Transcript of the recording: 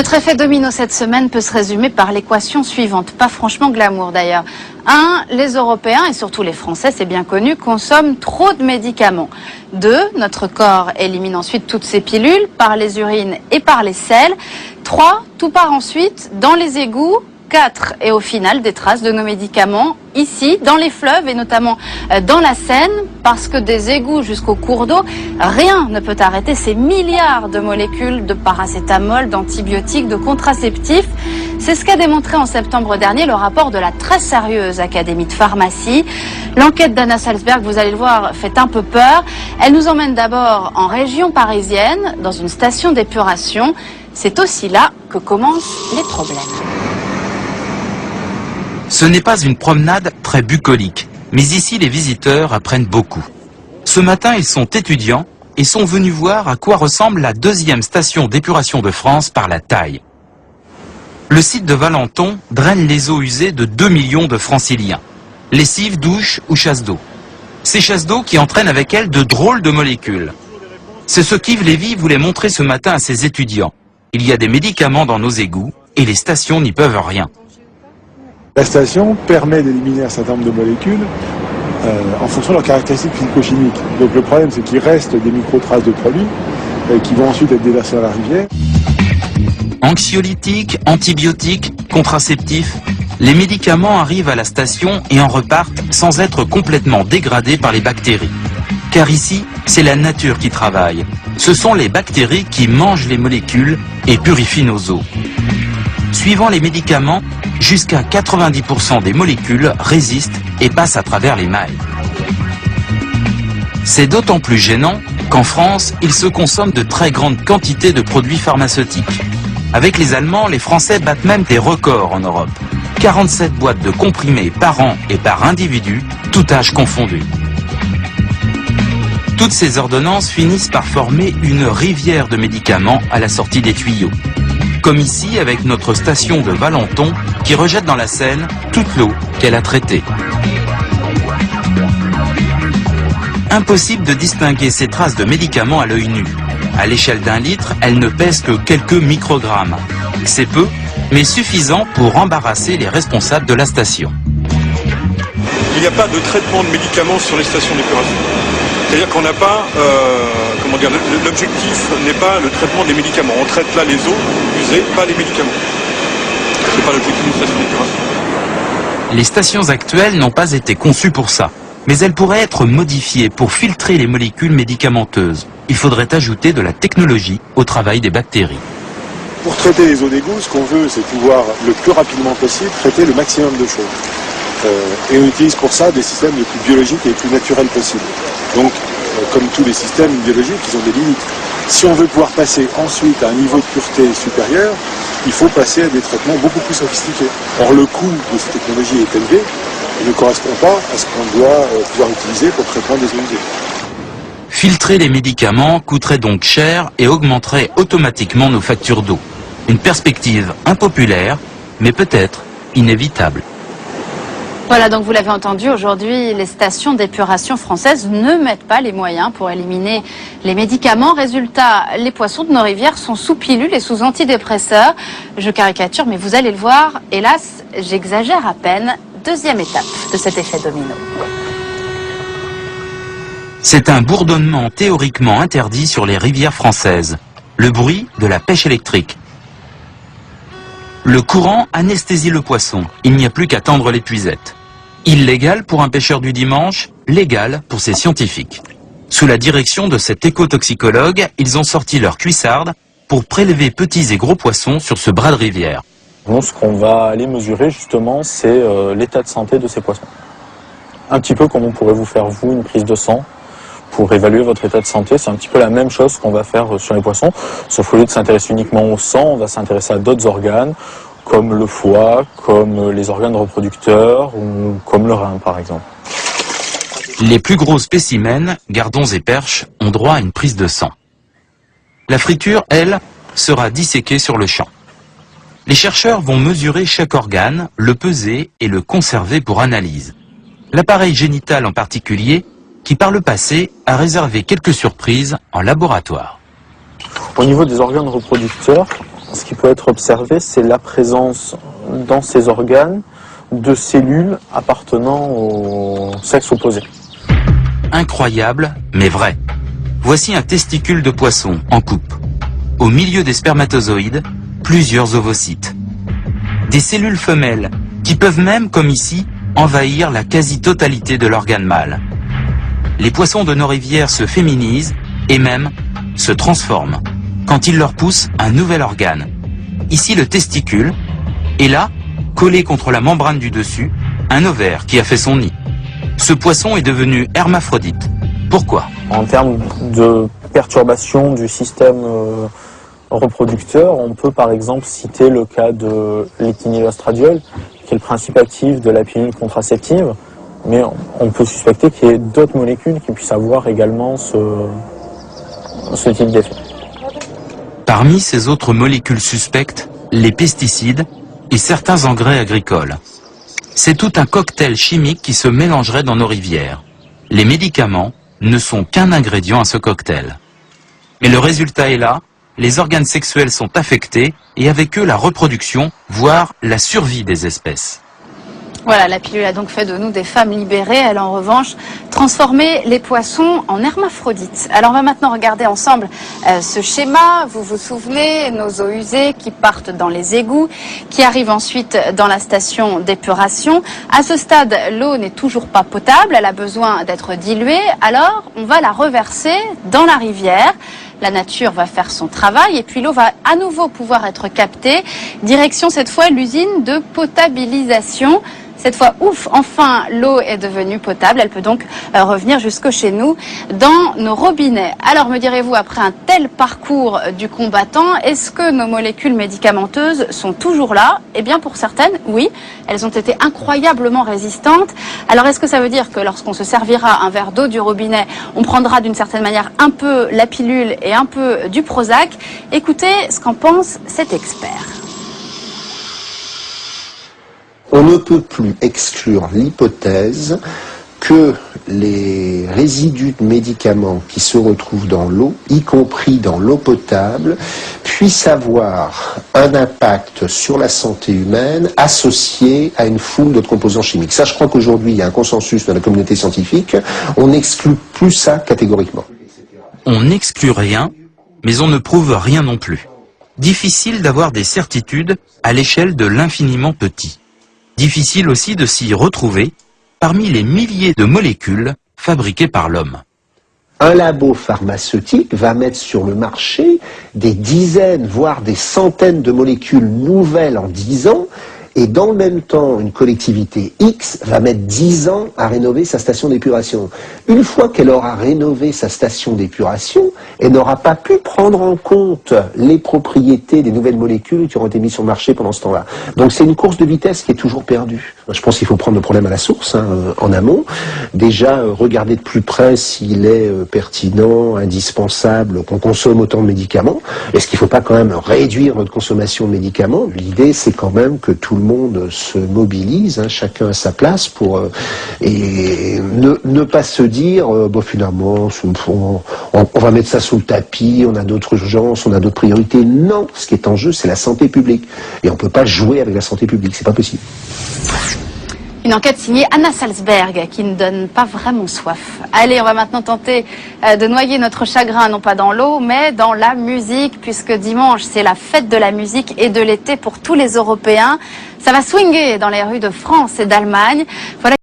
Notre effet domino cette semaine peut se résumer par l'équation suivante, pas franchement glamour d'ailleurs. 1. Les Européens et surtout les Français, c'est bien connu, consomment trop de médicaments. 2. Notre corps élimine ensuite toutes ces pilules par les urines et par les selles. 3. Tout part ensuite dans les égouts. 4. Et au final, des traces de nos médicaments ici, dans les fleuves et notamment dans la Seine, parce que des égouts jusqu'au cours d'eau, rien ne peut arrêter ces milliards de molécules de paracétamol, d'antibiotiques, de contraceptifs. C'est ce qu'a démontré en septembre dernier le rapport de la très sérieuse Académie de pharmacie. L'enquête d'Anna Salzberg, vous allez le voir, fait un peu peur. Elle nous emmène d'abord en région parisienne, dans une station d'épuration. C'est aussi là que commencent les problèmes. Ce n'est pas une promenade très bucolique, mais ici les visiteurs apprennent beaucoup. Ce matin, ils sont étudiants et sont venus voir à quoi ressemble la deuxième station d'épuration de France par la taille. Le site de Valenton draine les eaux usées de 2 millions de franciliens. Lessive, douche ou chasse d'eau. Ces chasses d'eau qui entraînent avec elles de drôles de molécules. C'est ce qu'Yves Lévy voulait montrer ce matin à ses étudiants. Il y a des médicaments dans nos égouts et les stations n'y peuvent rien. La station permet d'éliminer un certain nombre de molécules en fonction de leurs caractéristiques physico-chimiques. Donc le problème, c'est qu'il reste des micro-traces de produits qui vont ensuite être déversés dans la rivière. Anxiolytiques, antibiotiques, contraceptifs, les médicaments arrivent à la station et en repartent sans être complètement dégradés par les bactéries. Car ici, c'est la nature qui travaille. Ce sont les bactéries qui mangent les molécules et purifient nos eaux. Suivant les médicaments, jusqu'à 90% des molécules résistent et passent à travers les mailles. C'est d'autant plus gênant qu'en France, il se consomme de très grandes quantités de produits pharmaceutiques. Avec les Allemands, les Français battent même des records en Europe. 47 boîtes de comprimés par an et par individu, tout âge confondu. Toutes ces ordonnances finissent par former une rivière de médicaments à la sortie des tuyaux. Comme ici avec notre station de Valenton qui rejette dans la Seine toute l'eau qu'elle a traitée. Impossible de distinguer ces traces de médicaments à l'œil nu. À l'échelle d'1 litre, elles ne pèsent que quelques microgrammes. C'est peu, mais suffisant pour embarrasser les responsables de la station. Il n'y a pas de traitement de médicaments sur les stations d'épuration. C'est-à-dire qu'on n'a pas, l'objectif n'est pas le traitement des médicaments. On traite là les eaux usées, pas les médicaments. C'est pas l'objectif d'une station d'épuration. Les stations actuelles n'ont pas été conçues pour ça, mais elles pourraient être modifiées pour filtrer les molécules médicamenteuses. Il faudrait ajouter de la technologie au travail des bactéries. Pour traiter les eaux d'égout, ce qu'on veut, c'est pouvoir le plus rapidement possible traiter le maximum de choses. Et on utilise pour ça des systèmes les plus biologiques et les plus naturels possibles. Donc, comme tous les systèmes biologiques, ils ont des limites. Si on veut pouvoir passer ensuite à un niveau de pureté supérieur, il faut passer à des traitements beaucoup plus sophistiqués. Or, le coût de cette technologie est élevé et ne correspond pas à ce qu'on doit pouvoir utiliser pour le traitement des eaux usées. Filtrer les médicaments coûterait donc cher et augmenterait automatiquement nos factures d'eau. Une perspective impopulaire, mais peut-être inévitable. Voilà, donc vous l'avez entendu, aujourd'hui, les stations d'épuration françaises ne mettent pas les moyens pour éliminer les médicaments. Résultat, les poissons de nos rivières sont sous pilules et sous antidépresseurs. Je caricature, mais vous allez le voir, hélas, j'exagère à peine. Deuxième étape de cet effet domino. C'est un bourdonnement théoriquement interdit sur les rivières françaises. Le bruit de la pêche électrique. Le courant anesthésie le poisson. Il n'y a plus qu'à tendre l'épuisette. Illégal pour un pêcheur du dimanche, légal pour ces scientifiques. Sous la direction de cet écotoxicologue, ils ont sorti leur cuissarde pour prélever petits et gros poissons sur ce bras de rivière. Nous, ce qu'on va aller mesurer justement, c'est l'état de santé de ces poissons. Un petit peu comme on pourrait vous faire, vous, une prise de sang pour évaluer votre état de santé. C'est un petit peu la même chose qu'on va faire sur les poissons, sauf au lieu de s'intéresser uniquement au sang, on va s'intéresser à d'autres organes, comme le foie, comme les organes reproducteurs, ou comme le rein, par exemple. Les plus gros spécimens, gardons et perches, ont droit à une prise de sang. La friture, elle, sera disséquée sur le champ. Les chercheurs vont mesurer chaque organe, le peser et le conserver pour analyse. L'appareil génital en particulier, qui par le passé a réservé quelques surprises en laboratoire. Au niveau des organes reproducteurs, ce qui peut être observé, c'est la présence dans ces organes de cellules appartenant au sexe opposé. Incroyable, mais vrai. Voici un testicule de poisson en coupe. Au milieu des spermatozoïdes, plusieurs ovocytes. Des cellules femelles qui peuvent même, comme ici, envahir la quasi-totalité de l'organe mâle. Les poissons de nos rivières se féminisent et même se transforment quand il leur pousse un nouvel organe. Ici le testicule, et là, collé contre la membrane du dessus, un ovaire qui a fait son nid. Ce poisson est devenu hermaphrodite. Pourquoi? En termes de perturbation du système reproducteur, on peut par exemple citer le cas de l'éthinoestradiol, qui est le principe actif de la pilule contraceptive, mais on peut suspecter qu'il y ait d'autres molécules qui puissent avoir également ce type d'effet. Parmi ces autres molécules suspectes, les pesticides et certains engrais agricoles. C'est tout un cocktail chimique qui se mélangerait dans nos rivières. Les médicaments ne sont qu'un ingrédient à ce cocktail. Mais le résultat est là, les organes sexuels sont affectés et avec eux la reproduction, voire la survie des espèces. Voilà, la pilule a donc fait de nous des femmes libérées. Elle a en revanche transformé les poissons en hermaphrodites. Alors on va maintenant regarder ensemble ce schéma. Vous vous souvenez, nos eaux usées qui partent dans les égouts, qui arrivent ensuite dans la station d'épuration. À ce stade, l'eau n'est toujours pas potable, elle a besoin d'être diluée. Alors on va la reverser dans la rivière. La nature va faire son travail et puis l'eau va à nouveau pouvoir être captée. Direction cette fois l'usine de potabilisation. Cette fois, ouf, enfin, l'eau est devenue potable. Elle peut donc revenir jusque chez nous, dans nos robinets. Alors, me direz-vous, après un tel parcours du combattant, est-ce que nos molécules médicamenteuses sont toujours là? Eh bien, pour certaines, oui. Elles ont été incroyablement résistantes. Alors, est-ce que ça veut dire que lorsqu'on se servira un verre d'eau du robinet, on prendra d'une certaine manière un peu la pilule et un peu du Prozac? Écoutez ce qu'en pense cet expert. On ne peut plus exclure l'hypothèse que les résidus de médicaments qui se retrouvent dans l'eau, y compris dans l'eau potable, puissent avoir un impact sur la santé humaine associé à une foule d'autres composants chimiques. Ça, je crois qu'aujourd'hui, il y a un consensus dans la communauté scientifique. On n'exclut plus ça catégoriquement. On n'exclut rien, mais on ne prouve rien non plus. Difficile d'avoir des certitudes à l'échelle de l'infiniment petit. Difficile aussi de s'y retrouver parmi les milliers de molécules fabriquées par l'homme. Un labo pharmaceutique va mettre sur le marché des dizaines, voire des centaines de molécules nouvelles en 10 ans, et dans le même temps, une collectivité X va mettre 10 ans à rénover sa station d'épuration. Une fois qu'elle aura rénové sa station d'épuration, elle n'aura pas pu prendre en compte les propriétés des nouvelles molécules qui auront été mises sur le marché pendant ce temps-là. Donc c'est une course de vitesse qui est toujours perdue. Je pense qu'il faut prendre le problème à la source, en amont. Déjà, regarder de plus près s'il est pertinent, indispensable, qu'on consomme autant de médicaments. Est-ce qu'il ne faut pas quand même réduire notre consommation de médicaments? L'idée, c'est quand même que tout le monde se mobilise, chacun à sa place, pour et ne pas se dire finalement on va mettre ça sous le tapis, on a d'autres urgences, on a d'autres priorités. Non, ce qui est en jeu, c'est la santé publique. Et on ne peut pas jouer avec la santé publique, c'est pas possible. Une enquête signée Anna Salzberg qui ne donne pas vraiment soif. Allez, on va maintenant tenter de noyer notre chagrin, non pas dans l'eau, mais dans la musique, puisque dimanche, c'est la fête de la musique et de l'été pour tous les Européens. Ça va swinguer dans les rues de France et d'Allemagne. Voilà.